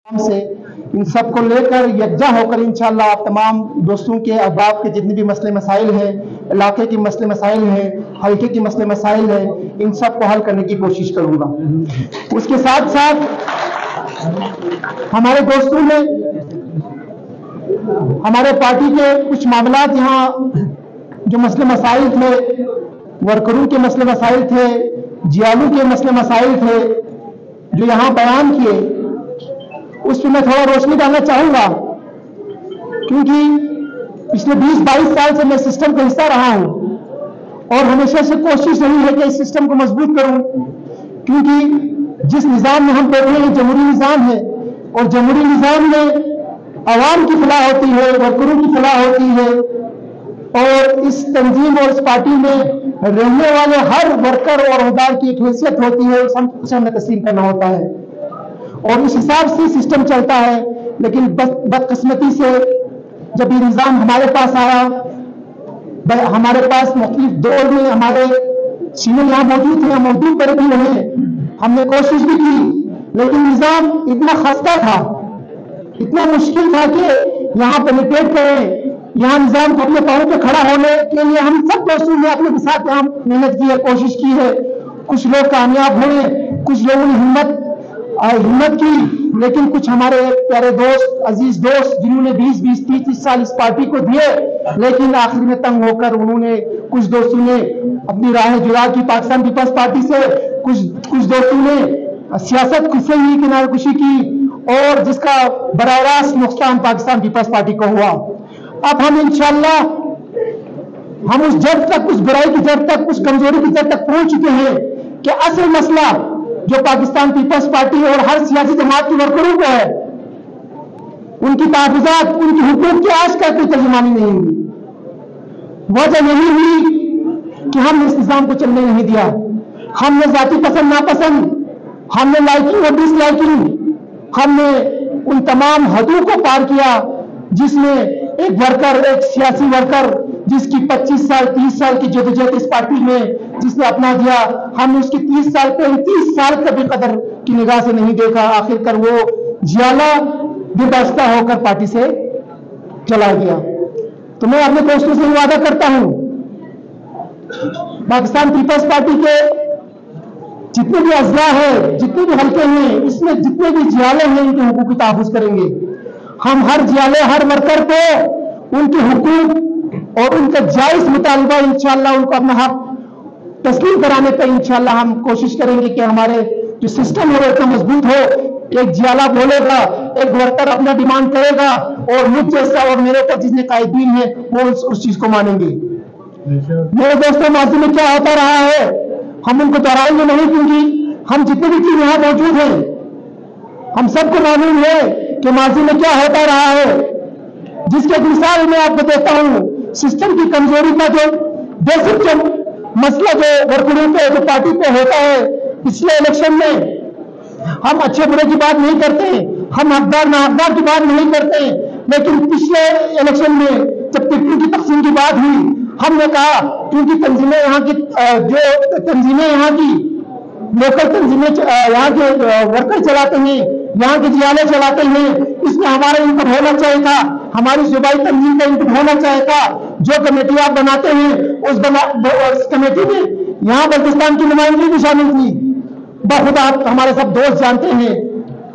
से इन सब को लेकर यकजा होकर इंशाअल्लाह आप तमाम दोस्तों के अहबाब के जितने भी मसले मसाइल हैं, इलाके के मसले मसाइल हैं, हल्के के मसले मसाइल हैं, इन सब को हल करने की कोशिश करूंगा। उसके साथ साथ हमारे दोस्तों ने हमारे पार्टी के कुछ मामलात यहाँ जो मसले मसाइल थे, वर्करों के मसले मसाइल थे, जियालू के मसले मसाइल थे, जो यहाँ बयान किए, उस पर मैं थोड़ा रोशनी डालना चाहूंगा, क्योंकि पिछले 20-22 साल से मैं सिस्टम का हिस्सा रहा हूं और हमेशा से कोशिश रही है कि इस सिस्टम को मजबूत करूं, क्योंकि जिस निजाम में हम बैठे हैं जमहूरी निजाम है और जमहूरी निजाम में आवाम की फलाह होती है, वर्करों की फलाह होती है और इस तंजीम और इस पार्टी में रहने वाले हर वर्कर और अहदेदार की एक हैसियत होती है, उसे हमें तस्लीम करना होता है और उस हिसाब से सिस्टम चलता है। लेकिन बदकिस्मती से जब ये निजाम हमारे पास आया, हमारे पास मुख्तलिफ दौर में हमारे सीनियर यहाँ मौजूद थे, मौजूद पर भी रहे, हमने कोशिश भी की, लेकिन निजाम इतना खस्ता था, इतना मुश्किल था कि यहाँ पेनिट्रेट करें, यहाँ निजाम को अपने पैरों पर खड़ा होने के लिए हम सब दोस्तों ने अपने साथ यहाँ मेहनत की है, कोशिश की है। कुछ लोग कामयाब हुए, कुछ लोगों ने हिम्मत की, लेकिन कुछ हमारे प्यारे दोस्त, अजीज दोस्त जिन्होंने 20-20, 30-30 साल इस पार्टी को दिए, लेकिन आखिर में तंग होकर उन्होंने, कुछ दोस्तों ने अपनी राहें जुदा की पाकिस्तान पीपल्स पार्टी से, कुछ दोस्तों ने सियासत से ही किनारकुशी की और जिसका बराह रास्त नुकसान पाकिस्तान पीपल्स पार्टी को हुआ। अब हम इंशाअल्लाह हम उस जड़ तक, उस बुराई की जड़ तक, उस कमजोरी की जड़ तक पहुंच चुके हैं कि असल मसला जो पाकिस्तान पीपल्स पार्टी और हर सियासी जमात के वर्करों को है, उनकी तहफुजात, उनकी हुकूक की आज का कोई तर्जुमानी नहीं हुई। वजह यही हुई कि हमने इस निजाम को चलने नहीं दिया। हमने जाति पसंद नापसंद, हमने लाइकिंग और डिसलाइकिंग, हमने उन तमाम हदों को पार किया जिसमें एक वर्कर, एक सियासी वर्कर जिसकी 25 साल 30 साल की जदोजहद इस पार्टी में जिसने अपना दिया, हमने उसकी 30 साल 35 साल कभी कदर की निगाह से नहीं देखा। आखिरकार वो जियाला बेबस्ता होकर पार्टी से चला गया। तो मैं अपने दोस्तों से वादा करता हूं, पाकिस्तान पीपल्स पार्टी के जितने भी अज़ला है, जितने भी हल्के हैं, इसमें जितने भी जियाले हैं, उनके हुकूक की तहफ़्फ़ुज़ करेंगे। हम हर जियाले, हर वर्कर को उनके हुकूक और उनका जायज मुतालबा इंशाअल्लाह उनको अपना हक तस्लीम कराने पर इंशाअल्लाह हम कोशिश करेंगे कि हमारे जो सिस्टम है वो इतना मजबूत हो। एक जियाला बोलेगा, एक वर्कर अपना डिमांड करेगा और मुझ जैसा और मेरे ऊपर जितने कायदीन है वो उस चीज को मानेंगे। मेरे दोस्तों, माजी में क्या होता रहा है हम उनको दोहराएंगे नहीं, क्योंकि हम जितने भी चीज यहाँ मौजूद हैं हम सबको मालूम है कि माजी में क्या होता रहा है। जिसकी एक मिसाल मैं आपको देता हूं, सिस्टम की कमजोरी का जो बेसिक जो मसला जो वर्करों पे, जो पार्टी पे होता है, पिछले इलेक्शन में हम अच्छे बुरे की बात नहीं करते, हम हकदार नाहकदार की बात नहीं करते, लेकिन पिछले इलेक्शन में जब टिकटों की तकसीम की बात हुई, हमने कहा क्योंकि तंजीमें यहाँ की, जो तंजीमें यहाँ की लोकल तंजीमें यहाँ के वर्कर चलाते हैं, यहाँ के जियाले चलाते हैं, इसमें हमारा इनपुट होना चाहिए था, हमारी सूबाई तंजीम का इनपुट होना चाहिए था। जो कमेटी आप बनाते हैं उस कमेटी में यहाँ बल्तिस्तान की नुमाइंदगी भी शामिल थी। बखुदा आप हमारे सब दोस्त जानते हैं,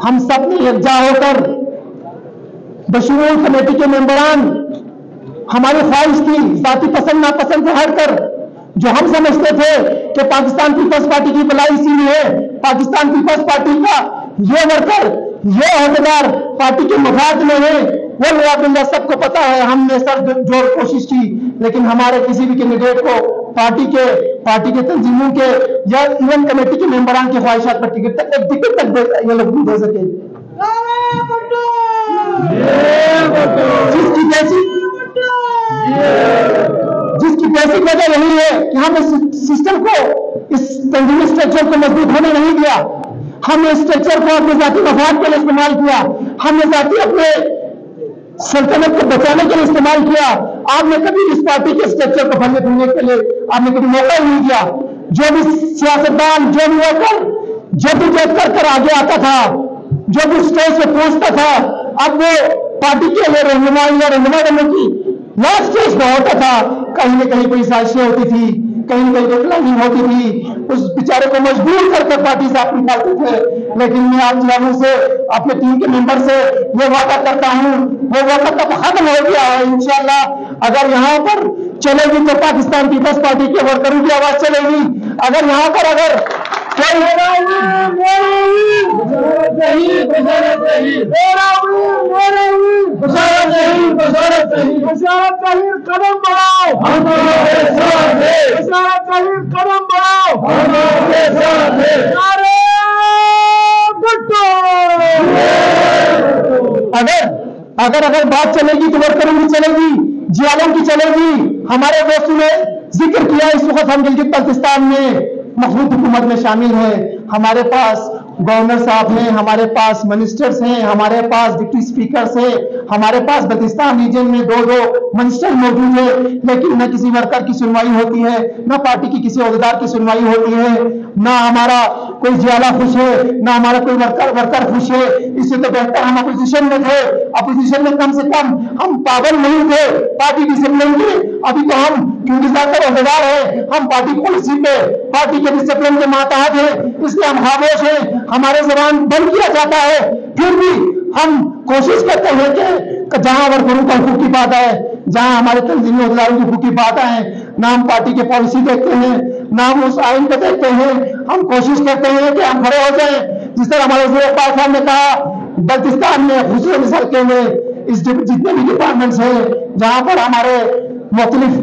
हम सब ने यकजा होकर बशमूल कमेटी के मेंबरान हमारी ख्वाहिश थी, जाति पसंद नापसंद से हटकर जो हम समझते थे कि पाकिस्तान पीपल्स पार्टी की भलाई इसी है, पाकिस्तान पीपल्स पार्टी का ये वर्कर, ये अहदेदार पार्टी के मफाद में है, वो अल्हम्दुलिल्लाह सबको पता है। हमने सर जोड़ कोशिश की, लेकिन हमारे किसी भी कैंडिडेट को पार्टी के तंजीमों के या इवन कमेटी के मेंबरान की ख्वाहिशात पर टिकट तक ये लोग नहीं दे सके। जिसकी बेसिक वजह यही है कि हम इस सिस्टम को, इस तंजीमी स्ट्रक्चर को मजबूत होने नहीं दिया। हमने स्ट्रक्चर को अपने जाति मफाद के लिए इस्तेमाल किया, हमने जाति अपने सल्तनत को बचाने के लिए इस्तेमाल किया। आपने कभी इस पार्टी के स्ट्रक्चर को फलने फूलने के लिए आपने कभी मौका ही नहीं दिया। जो भी सियासतदान, जो भी वर्कर जद्दोजहद कर आगे आता था, जो भी स्टेज पे पहुंचता था, अब वो पार्टी के लिए रहनुमाई या रहनुमा करने की लास्ट स्टेज पे होता था, कहीं न कहीं कोई साजिशें होती थी, कहीं न कहीं कोई प्लानिंग होती थी, उस बेचारे को मजबूर करके पार्टी से आप निकालते थे। लेकिन मैं आप जवानों से, अपने टीम के मेंबर से ये वादा करता हूं, वो वादा तब खत्म हो गया है इंशाल्लाह। अगर यहाँ पर चलेगी तो पाकिस्तान पीपल्स पार्टी के वर्करों की आवाज चलेगी। अगर यहाँ पर अगर कदम बढ़ाओ, कदम बढ़ाओ, अगर बात चलेगी तो वर्करों की चलेगी, जियालों की चलेगी। हमारे दोस्तों ने जिक्र किया, इस वक्त हम गिलगित बल्तिस्तान में मखलूत हुकूमत में शामिल हैं। हमारे पास गवर्नर साहब हैं, हमारे पास मिनिस्टर्स हैं, हमारे पास डिप्टी स्पीकर्स हैं, हमारे पास बल्तिस्तान रीजन में दो मिनिस्टर मौजूद है। लेकिन न किसी वर्कर की सुनवाई होती है, न पार्टी की किसी अहदेदार की सुनवाई होती है, न हमारा कोई जियाला खुश है, न हमारा कोई वर्कर खुश है। इससे तो बेहतर हम अपोजिशन में थे, अपोजिशन में कम से कम हम पाबंद नहीं थे पार्टी डिसिप्लिन के। अभी तो हम क्योंकि ज्यादातर अहदेदार है, हम पार्टी पॉलिसी पे, पार्टी के डिसिप्लिन के मातहत है, इसलिए हम खामोश हैं, हमारे जबान बंद किया जाता है। फिर भी हम कोशिश करते हैं कि जहां वर्करों का हुकूक की बात है, जहां हमारे तंजीमी अहदेदारों की हुकूक की बात है, ना हम पार्टी के पॉलिसी देखते हैं, ना हम उस आइन को देखते हैं। हम कोशिश करते हैं कि हम खड़े हो जाएं। जिस तरह हमारे वज़ीर इक़बाल साहब ने कहा, बल्तिस्तान में खुसूसी हल्के में इस जितने भी डिपार्टमेंट्स हैं, जहां पर हमारे मुख्तलिफ